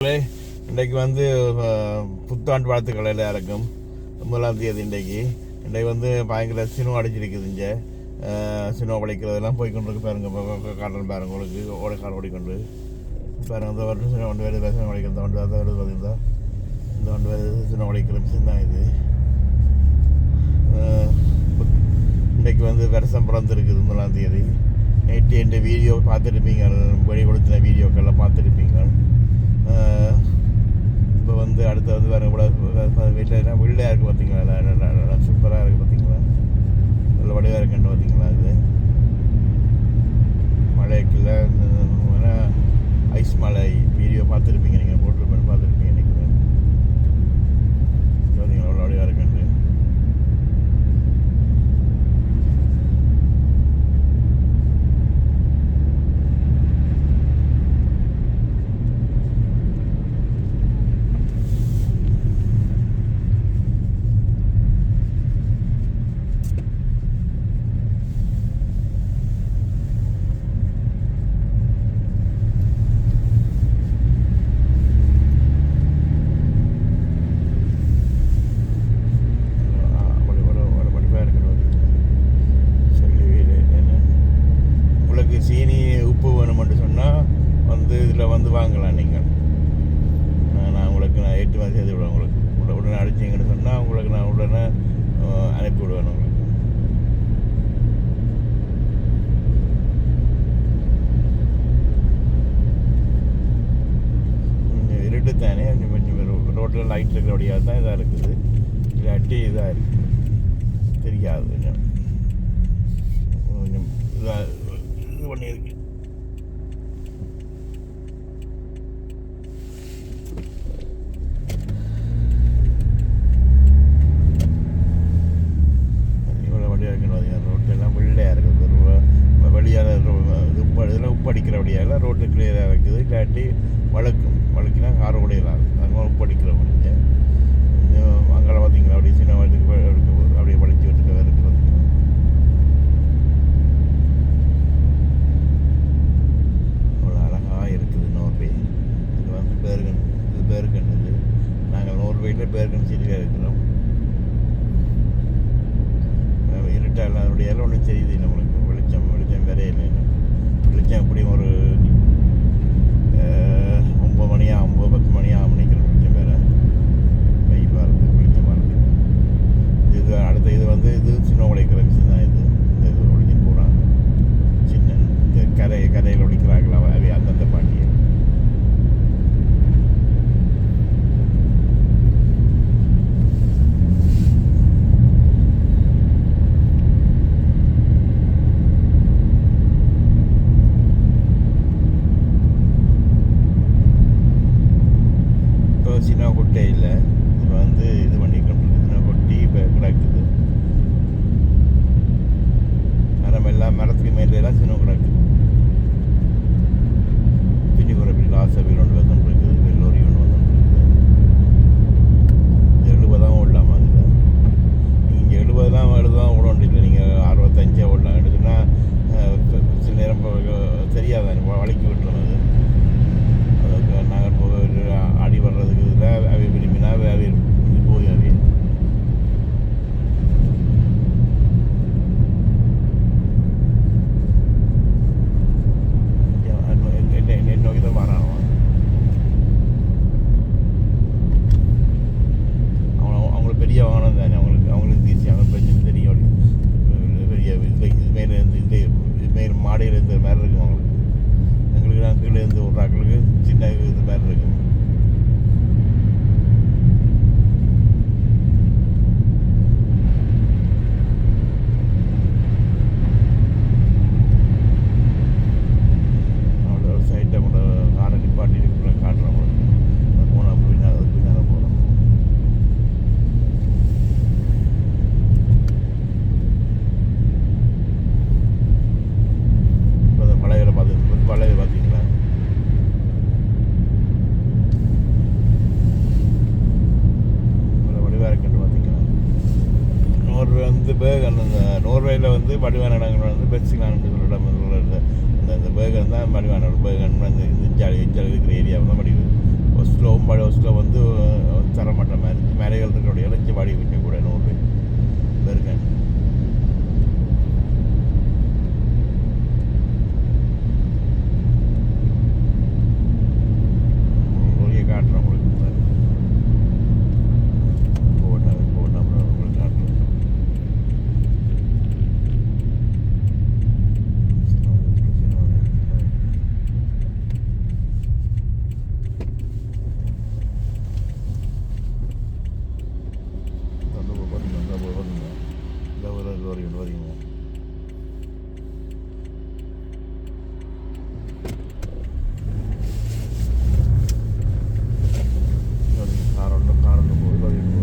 மக்களே, இன்றைக்கு வந்து புத்தாண்டு வாழ்த்துக்கள் எல்லாருக்கும். 1ஆம் தேதி இன்றைக்கு வந்து பயங்கர சினிமா அடிச்சிருக்குது. இங்கே சினிமா படிக்கிறதெல்லாம் போய்கொண்டிருக்கு பாருங்க. காட்டுறேன் பாருங்க உங்களுக்கு. ஓடைக்கால் ஓடிக்கொண்டு பாருங்க. இந்த வருடம் சினிமா வண்டு வருது, சினிமா படிக்கிற இந்த வண்டு தான் வருது. பார்த்தீங்களா, இந்த வண்டு வருது, சினிமா படிக்கிற மிஷின் தான் இது. இன்றைக்கு வந்து வருஷம் பிறந்திருக்குது 1ஆம் தேதி. நேற்று என் வீடியோ பார்த்துருப்பீங்க, வெளிப்படுத்தின வீடியோக்கெல்லாம் பார்த்துருப்பீங்க. இப்போ வந்து அடுத்து வந்து வேறு கூட வீட்டில் வீடாக இருக்குது பார்த்தீங்களா, சூப்பராக இருக்குது பார்த்தீங்களா, நல்ல வடிவாக இருக்குன்னு பார்த்தீங்களா. அது மழைக்குள்ள ஐஸ் மலை வீடியோ பார்த்துருப்பீங்க, நீங்கள் போட்டு பார்த்துருப்பீங்க. நினைக்கிறேன் பார்த்தீங்களா, அவ்வளோ வடிவாக இருக்குன்னு. சீனி உப்பு வேணுமென்று சொன்னால் வந்து இதில் வந்து வாங்கலாம். நீங்கள் நான் உங்களுக்கு ஏற்றுமதி செய்து விடுவேன். உங்களுக்கு உடனே அடிச்சிங்கன்னு சொன்னால் உங்களுக்கு நான் உடனே அனுப்பி விடுவேன். உங்களுக்கு கொஞ்சம் இருட்டு தானே, கொஞ்சம் ரோட்டில் லைட் இருக்கிறபடியாக தான் இதாக இருக்குது. இல்லாட்டி இதாக இருக்குது தெரியாது. கொஞ்சம் கொஞ்சம் இதாக இது பண்ணியிருக்கு. இவ்வளோ வழியாக இருக்குன்னு ரோட்டெல்லாம் வெள்ளையாக இருக்குது. வழியாக இதெல்லாம் உப்பு அடிக்கிற வழியாக ரோட்டு கிளியராக இருக்குது. இல்லாட்டி வழுக்கினா கார் உடையலாம். அங்கே உப்பு அடிக்கிறவங்க அங்கே பார்த்தீங்களா, அப்படியே சின்ன வழிக்கு அப்படியே வலிச்சு வச்சுட்டு வேறு இருக்குது. இருக்குது நோர்வே. இது வந்து பேர்கன், இது பேர்கன். இது நாங்கள் நோர்வேயில் பேர்கன் சிட்டியில் இருக்கிறோம். இருட்டாக அதனுடைய எல்லாம் ஒன்றும் தெரியுது நம்மளுக்கு. வெளிச்சம் வேறே இல்லை. வெளிச்சம் எப்படியும் ஒரு 9 மணியா 10 மணியா நினைக்கிறோம். வெளிச்சம் வேறு வெயில் வரது, வெளிச்சம் வரது. இது அடுத்த இது வந்து இது சின்ன உடைக்கிற மிஷின் தான். இது ஒழிச்சு போகிறாங்க. சின்ன இந்த கரையில் ஒடிக்கிறாங்களா அவை அந்தந்த பாட்டியை. இப்போ சின்ன கொட்டை இல்லை, இப்போ வந்து இது பண்ணிக்கொண்டு சின்ன கொட்டி இப்போ கிடக்குது. மரமெல்லாம் மரத்துக்கு மேலாம் சின்ன கிடக்குது. லாசவில் ஒன்று வந்துருக்குது, வெள்ளோரி ஒன்று வந்துருக்குது. 70 ஓடலாமா அதில்? நீங்கள் 70 ஓட இல்லை, நீங்கள் 65 ஓடலாம். எடுத்துன்னா சில நேரம் தெரியாதான் வலிக்கி விட்டுரும். அது அதுக்கு நாங்கள் போக ஆடி வர்றதுக்கு இதில் அவை விரும்பினா அவை போய் அவை நோக்கி தான் வரான். அவங்களுக்கு பெரிய வாகனம் தானே, அவங்களுக்கு ஈஸி. அவங்க பிரச்சனை தெரியும். பெரிய இதுமாரி மாடியில் இருந்த மாதிரி இருக்கும் அவங்களுக்கு. எங்களுக்கு நான் கீழே இருந்து ஒரு ஆக்களுக்கு சின்ன இது மாதிரி இருக்கும். பார்த்தீங்களா, வடிவாக இருக்குன்னு பார்த்தீங்களா. நோர்வே வந்து பேகன், அந்த நோர்வேயில் வந்து வடிவான இடங்கள் வந்து பெட்சிலான்னு சொல்கிற இடம் இந்த பேகன் தான் வடிவான பேகன். இந்த இஞ்சாலி இருக்கிற ஏரியாவில் தான் வடிவு. ஒஸ்லோ சாம்பாடு ஹவுஸில் வந்து தரமாட்ட மாதிரி மலைகள் இருக்கிற இறைச்சி வாடி விற்கக்கூட 100 இருக்கேன். ஒரே காட்டுறேன் உங்களுக்கு போட்டேன் அப்புறம் உங்களுக்கு காட்டுறேன். வருவீங்க காரொண்டு போய் வருவீங்க.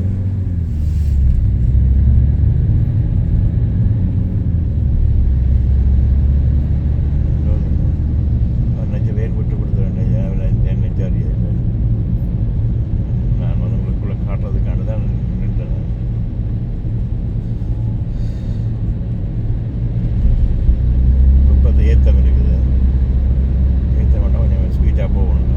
நினைச்ச வேன் விட்டு கொடுத்துருவேன் நினைச்சாரி நான் வந்து உங்களுக்குள்ள காட்டுறதுக்காண்டு தான் நின்றேன். ஏத்தம் இருக்குது, ஏற்ற வேண்டாம், கொஞ்சம் ஸ்பீடாக போகணுங்க.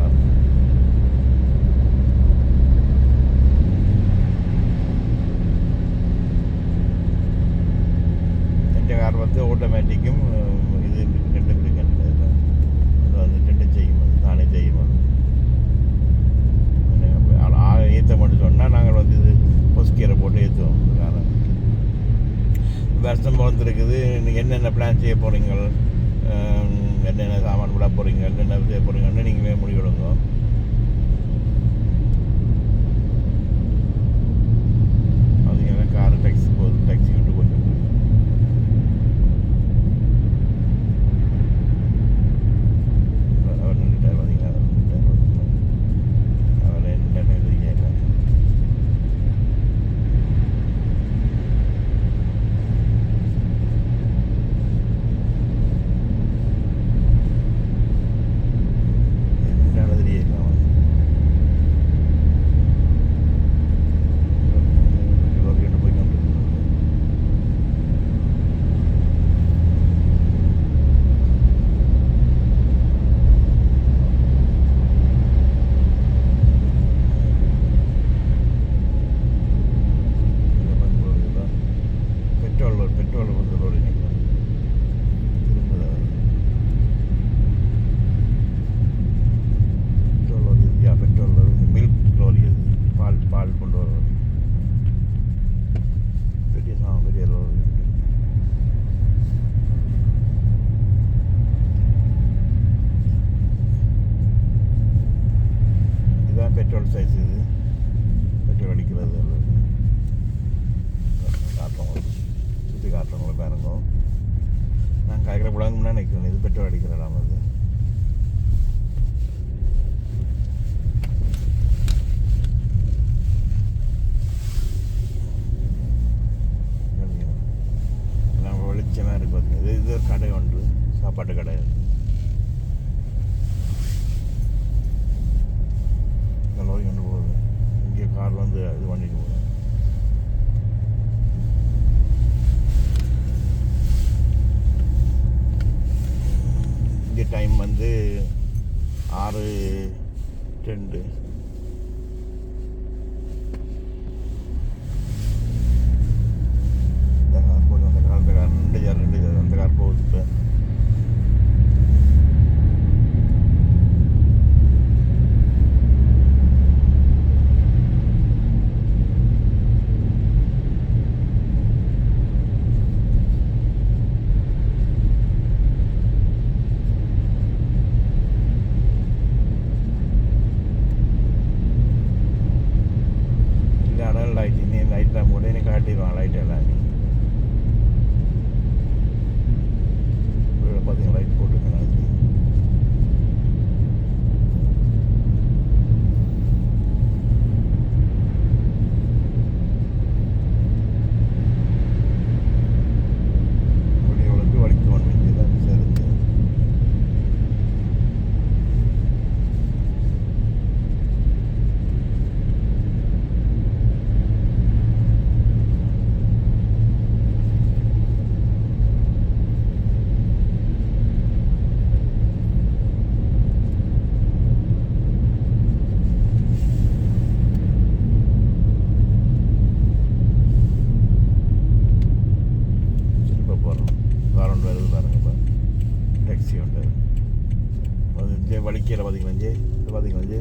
எந்த கார் வந்து ஆட்டோமேட்டிக்கும் இது ரெண்டும் இருக்குன்னு அது வந்து ரெண்டும் செய்யும், அது தானே செய்யும். அது ஏற்ற மட்டும் சொன்னால் நாங்கள் வந்து இது பொஸ்கீரை போட்டு ஏற்றுவோம். காரை வருஷம் வந்துருக்குது, என்னென்ன பிளான் செய்ய போகிறீங்க, என்னென்ன சாமான் விட போகிறீங்க, என்னென்ன செய்ய போகிறீங்கன்னு நீங்களே முடிவெடுங்க. அதுங்க காரு டாக்ஸி போகுது, டாக்ஸி கொண்டு போயிட்டு அவர் நின்றுட்டார். பார்த்தீங்கன்னா அவர் நின்றுட்டார். அவர் என்ன இல்லை பெட்ரோல் வந்து லோரி நிற்கும் திரும்ப பெட்ரோல் வந்து பெட்ரோல் மில்க் லோரி, அது பால் கொண்டு வர பெரிய லோரி. இதுதான் பெட்ரோல் சைஸ். இது பெட்ரோல் அடிக்கிறது காட்டுறவங்க சுற்றி காட்டுறவங்கள பாருங்க. நான் காய்க்கிற புழங்க முன்னாடி நிற்கணும். இது பெட்ரோல் அடிக்கிற இடம். அது நம்ம வெளிச்சமாக இருக்கு பார்த்தீங்க. இது ஒரு கடை ஒன்று, சாப்பாட்டு கடை. இந்த லோரி கொண்டு போகுது. இங்கே கார் வந்து இது பண்ணிட்டு போகுது. இங்கே டைம் வந்து 6:02. இந்த கார் போகுது, அந்த கார் 2 அந்த கார் போகுது. இப்போ லைட் இனி லைட்லாம் கூட இனி காட்டிடுவான். லைட் எல்லாம் பார்த்தீங்கன்னா லைட் போட்டுருக்கேன். அது முடிவுகளுக்கு வலிக்குவான் வேண்டி தான் சேர்ந்து. வலிக்கல பார்த்தீங்களா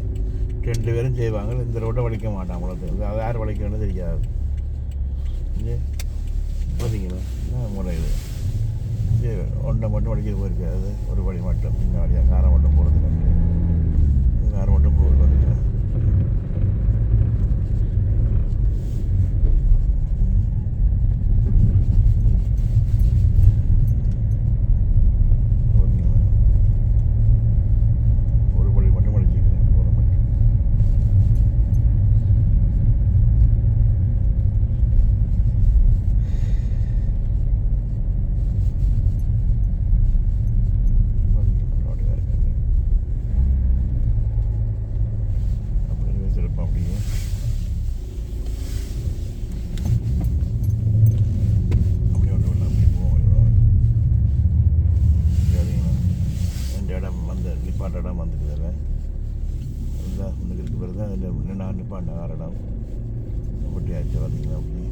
2 பேரும் செய்வாங்க. இந்த ரோட்டை வலிக்க மாட்டான் அவ்வளோத்துக்கு. அது யார் வலிக்கணும்னு தெரியாது. பார்த்தீங்களா என்ன முறை இது ஒன்றை மட்டும் வலிக்கிட்டு போயிருக்காது. ஒரு வழி மட்டும் இந்த வழியாக காரை மட்டும் போகிறது காரை மட்டும் போகுது. பார்த்தீங்களா ஒரு வழி மட்டும் வலிச்சிக்கிறேன் போகிற மட்டும். அப்படியே அப்படி ஒன்று இல்லை அப்படி போவோம். இந்த இடம் வந்து நிப்பாட்ட இடம் வந்துக்குதில்ல இதுதான் முன்னுக்கு இருக்கு பிறகு தான் நான் நிப்பாட்ட ஆறு இடம் ஒட்டியாச்சு. பார்த்தீங்களா அப்படி